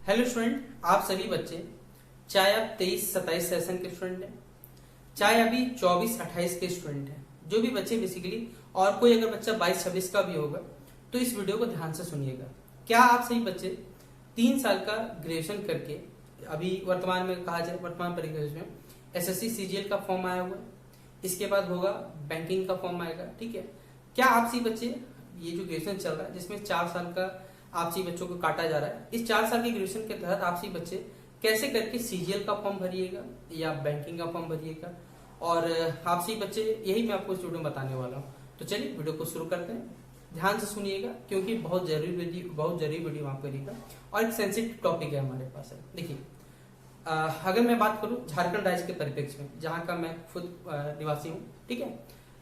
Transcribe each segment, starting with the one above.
Hello student, आप सभी बच्चे, चाहे आप 23-27 सेशन के स्टूडेंट हैं, चाहे अभी 24-28 के स्टूडेंट हैं, जो भी बच्चे बेसिकली, और कोई अगर बच्चा 22-26 का भी होगा तो इस वीडियो को ध्यान से सुनिएगा। क्या आप सभी बच्चे 3 साल का ग्रेजुएशन करके, अभी वर्तमान में कहा जाए वर्तमान परिदृश्य में एसएससी सीजीएल का फॉर्म आया हुआ है, इसके बाद होगा बैंकिंग का फॉर्म आएगा, ठीक है। क्या आप सभी बच्चे ये जो ग्रेजुएशन चल रहा है जिसमें 4 साल का आप सभी बच्चों को काटा जा रहा है, इस 4 साल के ग्रेजुएशन के तहत आप सभी बच्चे कैसे करके सीजीएल का फॉर्म भरिएगा या बैंकिंग का फॉर्म भरिएगा, और आप सभी बच्चे यही मैं आपको इस वीडियो में बताने वाला हूँ। तो चलिए वीडियो को शुरू करते हैं, ध्यान से सुनिएगा क्योंकि बहुत जरूरी वीडियो आप करिएगा और एक सेंसिटिव टॉपिक है हमारे पास है। देखिए, अगर मैं बात करूं झारखंड राज्य के परिप्रेक्ष्य में, जहां का मैं खुद निवासी हूं, ठीक है,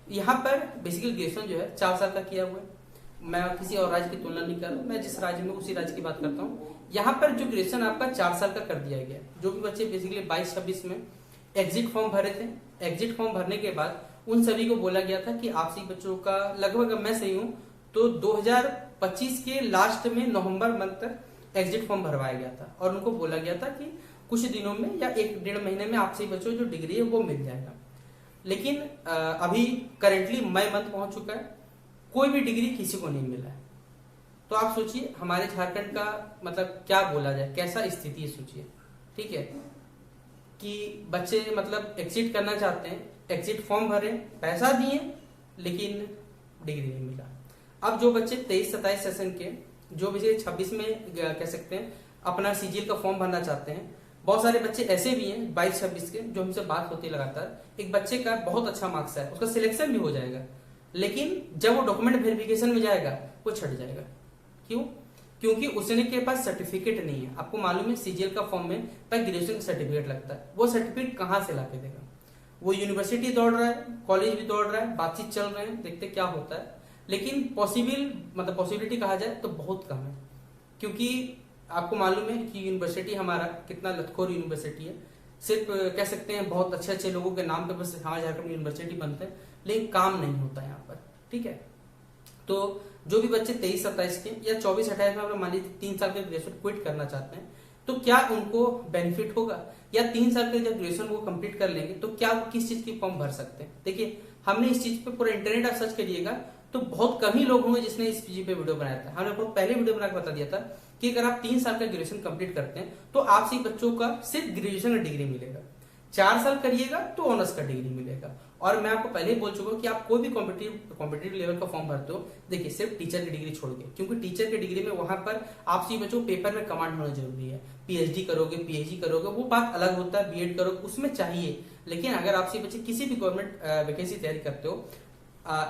यहाँ पर बेसिकली ग्रेजुएशन जो है 4 साल का किया हुआ है। मैं किसी और राज्य की तुलना नहीं कर रहा, मैं जिस राज्य में उसी राज्य की बात करता हूँ। यहाँ पर जो ग्रेजुएशन आपका 4 साल का कर दिया गया, जो भी बच्चे बेसिकली 22-26 में एग्जिट फॉर्म भरे थे, एग्जिट फॉर्म भरने के बाद उन सभी को बोला गया था कि आप सभी बच्चों का लगभग, मैं सही हूँ तो 2025 के लास्ट में नवंबर मंथ तक एग्जिट फॉर्म भरवाया गया था और उनको बोला गया था कि कुछ दिनों में या 1-1.5 महीने में आप सभी बच्चों जो डिग्री है वो मिल जाएगा। लेकिन अभी करेंटली मई मंथ पहुंच चुका है, कोई भी डिग्री किसी को नहीं मिला है। तो आप सोचिए हमारे झारखंड का मतलब क्या बोला जाए, कैसा स्थिति है सोचिए, ठीक है, कि बच्चे मतलब एग्जिट करना चाहते हैं, एग्जिट फॉर्म भरे, पैसा दिए, लेकिन डिग्री नहीं मिला। अब जो बच्चे 23-27 सेशन के, जो बच्चे 26 में कह सकते हैं अपना सीजीएल का फॉर्म भरना चाहते हैं, बहुत सारे बच्चे ऐसे भी हैं 22-26 के, जो हमसे बात होती है लगातार, एक बच्चे का बहुत अच्छा मार्क्स है, उसका सिलेक्शन भी हो जाएगा, लेकिन जब वो डॉक्यूमेंट वेरिफिकेशन में जाएगा वो छट जाएगा। क्यों? क्योंकि उसने के पास सर्टिफिकेट नहीं है। आपको मालूम है सीजीएल का फॉर्म में ग्रेजुएशन का सर्टिफिकेट लगता है, वो सर्टिफिकेट कहां से लाके देगा? वो यूनिवर्सिटी दौड़ रहा है, कॉलेज भी दौड़ रहा है, बातचीत चल रहे हैं, देखते क्या होता है, लेकिन पॉसिबिलिटी कहा जाए तो बहुत कम है। क्योंकि आपको मालूम है कि यूनिवर्सिटी हमारा कितना लतखोर यूनिवर्सिटी है, सिर्फ कह सकते हैं बहुत अच्छे अच्छे लोगों के नाम पे बस हमारे झारखंड यूनिवर्सिटी बनते हैं, लेकिन काम नहीं होता यहाँ पर, ठीक है। तो जो भी बच्चे 23-27 के या 24-28 में मान लीजिए 3 साल के ग्रेजुएशन क्विट करना चाहते हैं, तो क्या उनको बेनिफिट होगा? या 3 साल के जब ग्रेजुएशन वो कंप्लीट कर लेंगे तो क्या किस चीज की फॉर्म भर सकते हैं? देखिए, हमने इस चीज पे पूरा इंटरनेट आप सर्च करिएगा तो बहुत कम ही लोग होंगे जिसने इस चीज पे वीडियो बनाया था। हमने आपको पहले वीडियो बना के बता दिया था कि अगर आप 3 साल का ग्रेजुएशन कंप्लीट करते हैं तो आप सभी बच्चों का सिर्फ ग्रेजुएशन का डिग्री मिलेगा। 4 साल करिएगा तो ऑनर्स का डिग्री मिलेगा। और मैं आपको पहले ही बोल चुका हूँ कि आप कोई भी कॉम्पिटिटिव लेवल का फॉर्म भरते हो, देखिए सिर्फ टीचर की डिग्री छोड़ के, क्योंकि टीचर की डिग्री में वहां पर आप सभी बच्चों को पेपर में कमांड होना जरूरी है। पीएचडी करोगे, पीएचडी करोगे, वो बात अलग होता है, बीएड करोगे उसमें चाहिए, लेकिन अगर आप सभी बच्चे किसी भी गवर्नमेंट वैकेंसी तैयारी करते हो,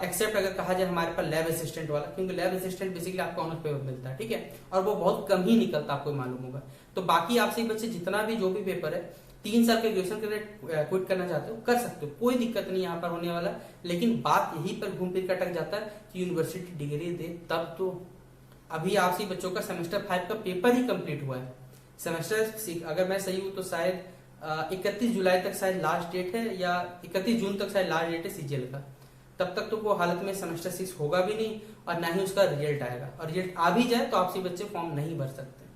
एक्सेप्ट अगर कहा जाए हमारे पास लैब असिस्टेंट वाला, क्योंकि लैब असिस्टेंट बेसिकली आपको ऑनर्स पेपर मिलता है, ठीक है, और वो बहुत कम ही निकलता, आपको मालूम होगा। तो बाकी आप सभी बच्चे जितना भी जो भी पेपर है 3 साल के ग्रेजुएशन के लिए क्विट करना चाहते हो कर सकते हो, कोई दिक्कत नहीं यहाँ पर होने वाला। लेकिन बात यहीं पर घूम फिर कर अटक जाता है कि यूनिवर्सिटी डिग्री दे तब तो। अभी आप सभी बच्चों का सेमेस्टर 5 का पेपर ही कंप्लीट हुआ है। सेमेस्टर अगर मैं सही हूँ तो शायद 31 जुलाई तक शायद लास्ट डेट है, या 31 जून तक शायद लास्ट डेट है सीजीएल का। तब तक तो वो हालत में सेमेस्टर 6 होगा भी नहीं और ना ही उसका रिजल्ट आएगा, और रिजल्ट आ भी जाए तो आप सभी बच्चे फॉर्म नहीं भर सकते,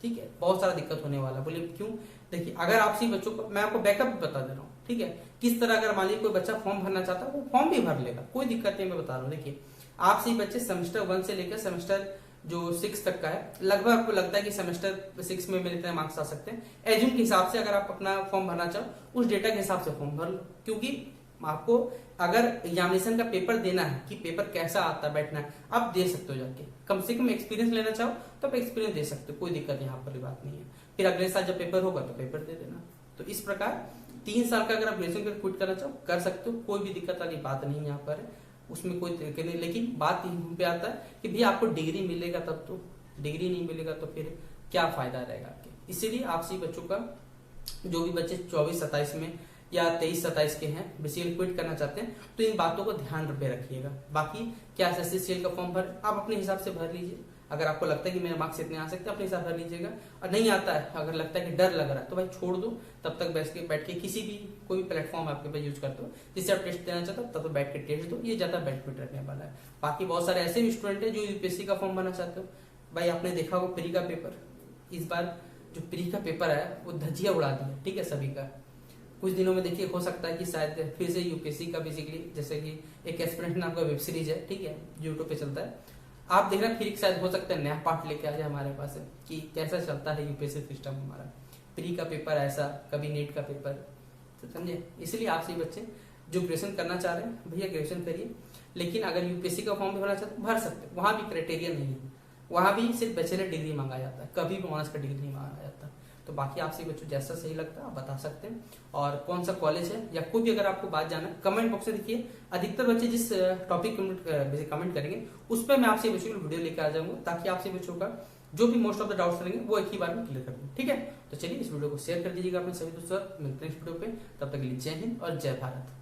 ठीक है, बहुत सारा दिक्कत होने वाला। बोलिए क्यों? देखिए, अगर आप सभी बच्चों को मैं आपको बैकअप बता दे रहा हूँ, ठीक है, किस तरह अगर मान लीजिए कोई बच्चा फॉर्म भरना चाहता है वो फॉर्म भी भर लेगा, कोई दिक्कत नहीं, मैं बता रहा हूँ। देखिए, आप सभी बच्चे सेमेस्टर 1 से लेकर सेमेस्टर जो 6 तक का है, लगभग आपको लगता है कि सेमेस्टर 6 में मेरे इतने मार्क्स आ सकते हैं, एजुम के हिसाब से अगर आप अपना फॉर्म भरना चाहो उस डेटा के हिसाब से फॉर्म भर लो। क्योंकि आपको अगर एग्जामिनेशन का पेपर देना है कि पेपर कैसा आता है, बैठना है, आप दे सकते हो जाके, कम से कम एक्सपीरियंस लेना चाहो तो आप एक्सपीरियंस दे सकते हो, कोई दिक्कत यहाँ पर बात नहीं है। फिर अगले साल जब पेपर होगा तो पेपर दे देना। तो इस प्रकार 3 साल का अगर आप ग्रेजुएशन क्विट करना चाहो कर सकते हो, कोई भी दिक्कत वाली बात नहीं यहाँ पर है, उसमें कोई तरीके नहीं। लेकिन बात यहीं पे आता है कि भैया आपको डिग्री मिलेगा तब तो, डिग्री नहीं मिलेगा तो फिर क्या फायदा रहेगा आपके। इसीलिए आप सभी बच्चों का, जो भी बच्चे 24-27 में या 23-27 के हैं बेसिकली क्विट करना चाहते हैं, तो इन बातों को ध्यान पे रखिएगा। बाकी क्या एसएससी सीजीएल का फॉर्म भर आप अपने हिसाब से भर लीजिए। अगर आपको लगता है कि मेरे मार्क्स इतने आ सकते हैं अपने हिसाब भर लीजिएगा, और नहीं आता है, अगर लगता है कि डर लग रहा है तो भाई छोड़ दो, तब तक बैठ के किसी भी कोई भी प्लेटफॉर्म आपके पास यूज करते हो जिससे आप टेस्ट देना चाहते हो, तब तो बैठ के टेस्ट दो, ये ज्यादा बेनिफिट रहने वाला है। बाकी बहुत सारे ऐसे भी स्टूडेंट है जो यूपीएससी का फॉर्म भरना चाहते हो, भाई आपने देखा होगा फ्री का पेपर इस बार जो प्री का पेपर है वो धजिया उड़ा दिया, ठीक है सभी का। कुछ दिनों में देखिए हो सकता है कि शायद फिर से यूपीएससी का बेसिकली, जैसे कि एक एस्पिरेंट नाम का वेब सीरीज है, ठीक है, यूट्यूब पे चलता है, आप देख रहे हैं, फिर शायद हो सकता है नया पार्ट लेके आ जाए हमारे पास कि कैसा चलता है यूपीएससी सिस्टम हमारा, प्री का पेपर ऐसा, कभी नीट का पेपर, तो समझे। इसलिए आप सभी बच्चे जो ग्रेजुएशन करना चाह रहे हैं भैया ग्रेजुएशन करिए, लेकिन अगर यूपीएससी का फॉर्म भी भरना चाहते हैं भर सकते हैं, वहां भी क्राइटेरिया नहीं है, वहां भी सिर्फ बैचलर डिग्री मांगा जाता है, कभी भी ऑनर्स का डिग्री नहीं मांगा जाता। तो बाकी आपसे बच्चों जैसा सही लगता है आप बता सकते हैं, और कौन सा कॉलेज है या कोई भी अगर आपको बात जाना है कमेंट बॉक्स में देखिए, अधिकतर बच्चे जिस टॉपिक कमेंट करेंगे उस पर मैं आपसे बच्चों को वीडियो लेकर आ जाऊंगा, ताकि आपसे बच्चों का जो भी मोस्ट ऑफ द डाउट्स रहेंगे वो एक ही बार में क्लियर कर दूँ, ठीक है। तो चलिए इस वीडियो को शेयर कर दीजिएगा अपने सभी दोस्तों, मिलते हैं इस वीडियो पे, तब तक के लिए जय हिंद और जय भारत।